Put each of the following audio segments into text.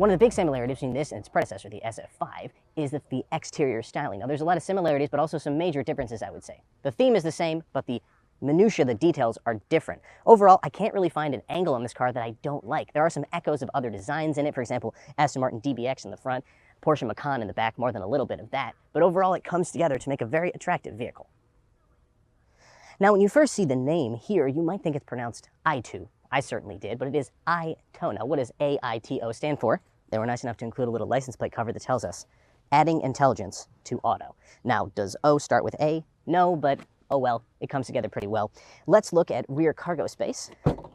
One of the big similarities between this and its predecessor, the SF5, is the exterior styling. Now, there's a lot of similarities, but also some major differences, I would say. The theme is the same, but the minutiae, the details, are different. Overall, I can't really find an angle on this car that I don't like. There are some echoes of other designs in it. For example, Aston Martin DBX in the front, Porsche Macan in the back, more than a little bit of that. But overall, it comes together to make a very attractive vehicle. Now, when you first see the name here, you might think it's pronounced Aito. I certainly did, but it is Aito. Now, what does AITO stand for? They were nice enough to include a little license plate cover that tells us, adding intelligence to auto. Now, does O start with A? No, but oh well, it comes together pretty well. Let's look at rear cargo space.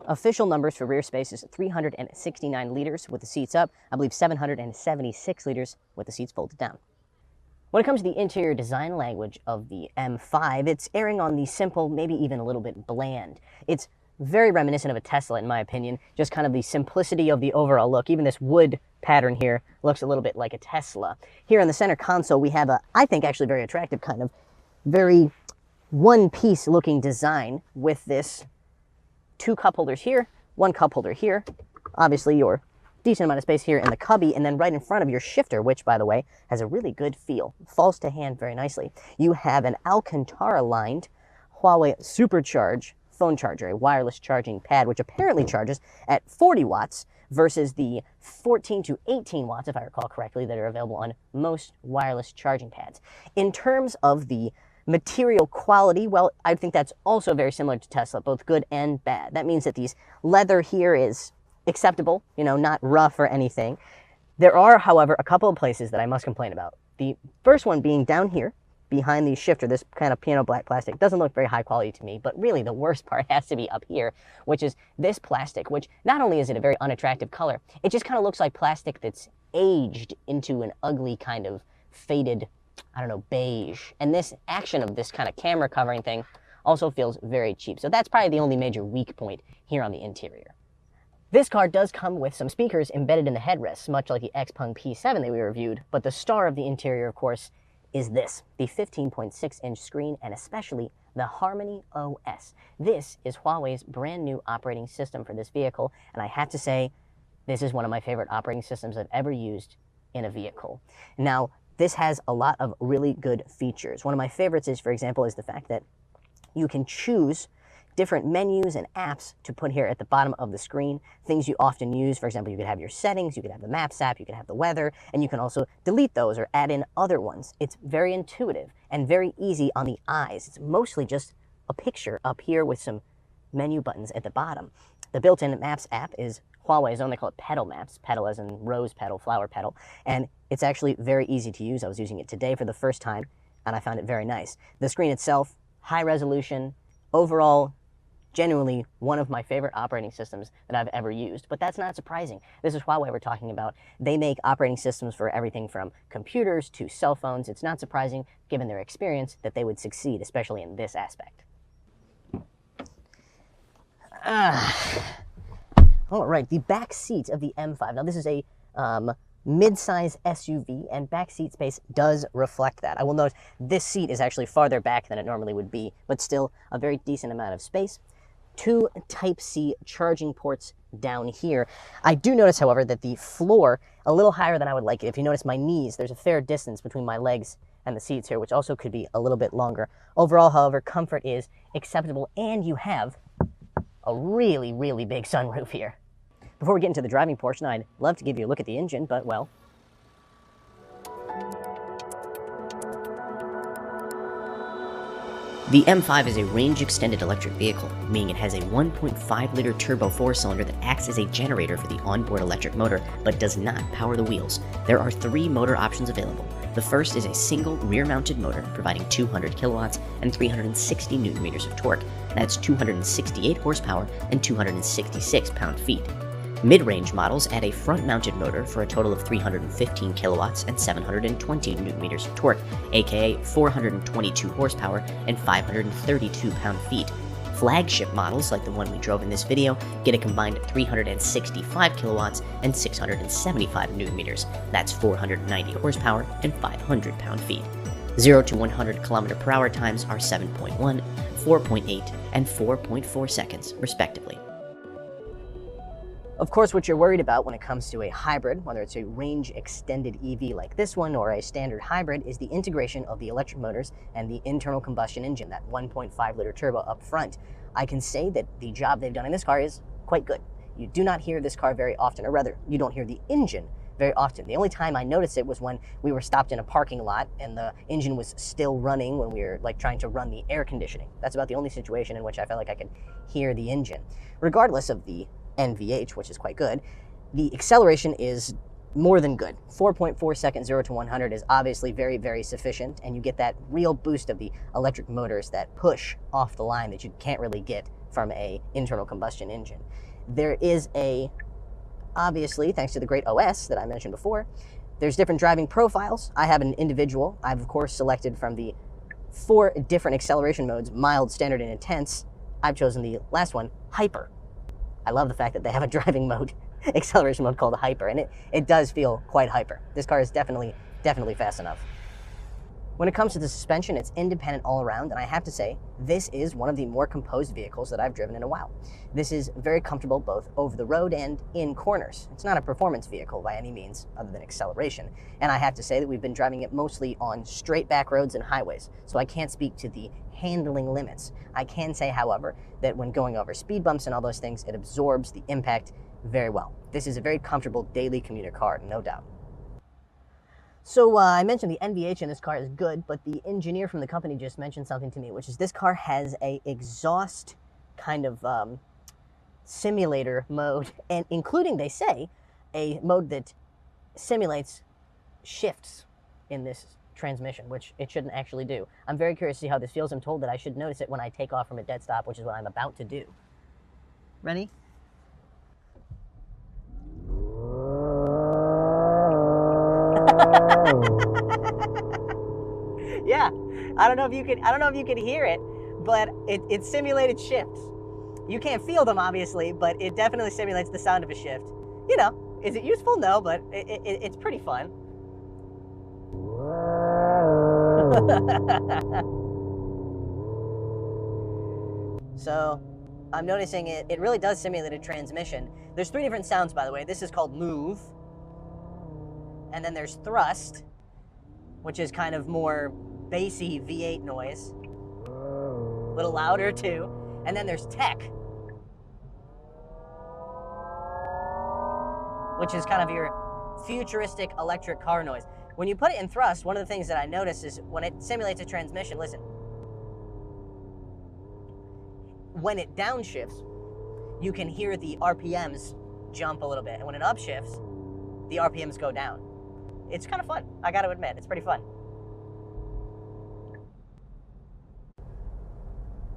Official numbers for rear space is 369 liters with the seats up. I believe 776 liters with the seats folded down. When it comes to the interior design language of the M5, it's erring on the simple, maybe even a little bit bland. It's very reminiscent of a Tesla, in my opinion, just kind of the simplicity of the overall look. Even this wood pattern here looks a little bit like a Tesla. Here in the center console, we have a, I think, actually very attractive kind of very one-piece looking design with this 2 cup holders here, 1 cup holder here, obviously your decent amount of space here in the cubby, and then right in front of your shifter, which, by the way, has a really good feel. Falls to hand very nicely. You have an Alcantara-lined Huawei Supercharge phone charger, a wireless charging pad, which apparently charges at 40 watts versus the 14 to 18 watts, if I recall correctly, that are available on most wireless charging pads. In terms of the material quality, well, I think that's also very similar to Tesla, both good and bad. That means that these leather here is acceptable, you know, not rough or anything. There are, however, a couple of places that I must complain about. The first one being down here, behind the shifter, this kind of piano black plastic doesn't look very high quality to me, but really the worst part has to be up here, which is this plastic, which not only is it a very unattractive color, it just kind of looks like plastic that's aged into an ugly kind of faded, I don't know, beige. And this action of this kind of camera covering thing also feels very cheap. So that's probably the only major weak point here on the interior. This car does come with some speakers embedded in the headrests, much like the Xpeng P7 that we reviewed, but the star of the interior, of course, is this, the 15.6-inch screen, and especially the Harmony OS. This is Huawei's brand new operating system for this vehicle, and I have to say, this is one of my favorite operating systems I've ever used in a vehicle. Now, this has a lot of really good features. One of my favorites is, for example, is the fact that you can choose different menus and apps to put here at the bottom of the screen, things you often use. For example, you could have your settings, you could have the Maps app, you could have the weather, and you can also delete those or add in other ones. It's very intuitive and very easy on the eyes. It's mostly just a picture up here with some menu buttons at the bottom. The built-in Maps app is Huawei's own. They call it Petal Maps, petal as in rose petal, flower petal, and it's actually very easy to use. I was using it today for the first time, and I found it very nice. The screen itself, high resolution, overall, genuinely one of my favorite operating systems that I've ever used. But that's not surprising. This is Huawei we're talking about. They make operating systems for everything from computers to cell phones. It's not surprising, given their experience, that they would succeed, especially in this aspect. All right, the back seat of the M5. Now, this is a mid-size SUV, and back seat space does reflect that. I will note this seat is actually farther back than it normally would be, but still a very decent amount of space. 2 Type-C charging ports down here. I do notice, however, that the floor a little higher than I would like it. If you notice my knees, there's a fair distance between my legs and the seats here, which also could be a little bit longer. Overall, however, comfort is acceptable, and you have a really, really big sunroof here. Before we get into the driving portion, I'd love to give you a look at the engine, but, well, the M5 is a range-extended electric vehicle, meaning it has a 1.5-liter turbo 4-cylinder that acts as a generator for the onboard electric motor, but does not power the wheels. There are 3 motor options available. The first is a single rear-mounted motor, providing 200 kilowatts and 360 newton-meters of torque. That's 268 horsepower and 266 pound-feet. Mid-range models add a front-mounted motor for a total of 315 kilowatts and 720 newton-meters of torque, aka 422 horsepower and 532 pound-feet. Flagship models, like the one we drove in this video, get a combined 365 kilowatts and 675 newton-meters. That's 490 horsepower and 500 pound-feet. 0 to 100 km/h times are 7.1, 4.8, and 4.4 seconds, respectively. Of course, what you're worried about when it comes to a hybrid, whether it's a range-extended EV like this one or a standard hybrid, is the integration of the electric motors and the internal combustion engine, that 1.5-liter turbo up front. I can say that the job they've done in this car is quite good. You do not hear this car very often, or rather, you don't hear the engine very often. The only time I noticed it was when we were stopped in a parking lot and the engine was still running when we were like trying to run the air conditioning. That's about the only situation in which I felt like I could hear the engine. Regardless of the NVH, which is quite good, the acceleration is more than good. 4.4 seconds 0 to 100 is obviously very, very sufficient, and you get that real boost of the electric motors, that push off the line that you can't really get from a internal combustion engine. There is obviously, thanks to the great OS that I mentioned before, there's different driving profiles. I have an individual. I've of course selected from the 4 different acceleration modes: mild, standard, and intense. I've chosen the last one, hyper. I love the fact that they have a driving mode, acceleration mode called hyper, and it does feel quite hyper. This car is definitely fast enough. When it comes to the suspension, it's independent all around, and I have to say, this is one of the more composed vehicles that I've driven in a while. This is very comfortable both over the road and in corners. It's not a performance vehicle by any means, other than acceleration, and I have to say that we've been driving it mostly on straight back roads and highways, so I can't speak to the handling limits. I can say, however, that when going over speed bumps and all those things, it absorbs the impact very well. This is a very comfortable daily commuter car, no doubt. So I mentioned the NVH in this car is good, but the engineer from the company just mentioned something to me, which is this car has a exhaust kind of simulator mode, and including, they say, a mode that simulates shifts in this transmission, which it shouldn't actually do. I'm very curious to see how this feels. I'm told that I should notice it when I take off from a dead stop, which is what I'm about to do. Ready? Yeah, I don't know if you can hear it, but it simulated shifts. You can't feel them, obviously, but it definitely simulates the sound of a shift. You know, is it useful? No, but it's pretty fun. So I'm noticing it really does simulate a transmission. There's 3 different sounds, by the way. This is called move. And then there's thrust, which is kind of more bassy V8 noise. A little louder too. And then there's tech, which is kind of your futuristic electric car noise. When you put it in thrust, one of the things that I notice is when it simulates a transmission, listen. When it downshifts, you can hear the RPMs jump a little bit. And when it upshifts, the RPMs go down. It's kind of fun. I got to admit, it's pretty fun.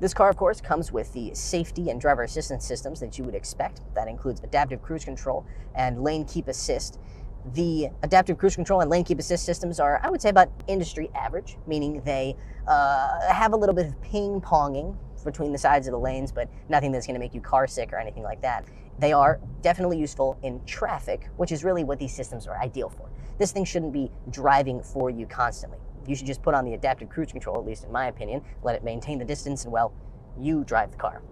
This car, of course, comes with the safety and driver assistance systems that you would expect. That includes adaptive cruise control and lane keep assist. The adaptive cruise control and lane keep assist systems are, I would say, about industry average, meaning they have a little bit of ping-ponging between the sides of the lanes, but nothing that's going to make you car sick or anything like that. They are definitely useful in traffic, which is really what these systems are ideal for. This thing shouldn't be driving for you constantly. You should just put on the adaptive cruise control, at least in my opinion, let it maintain the distance, and well, you drive the car.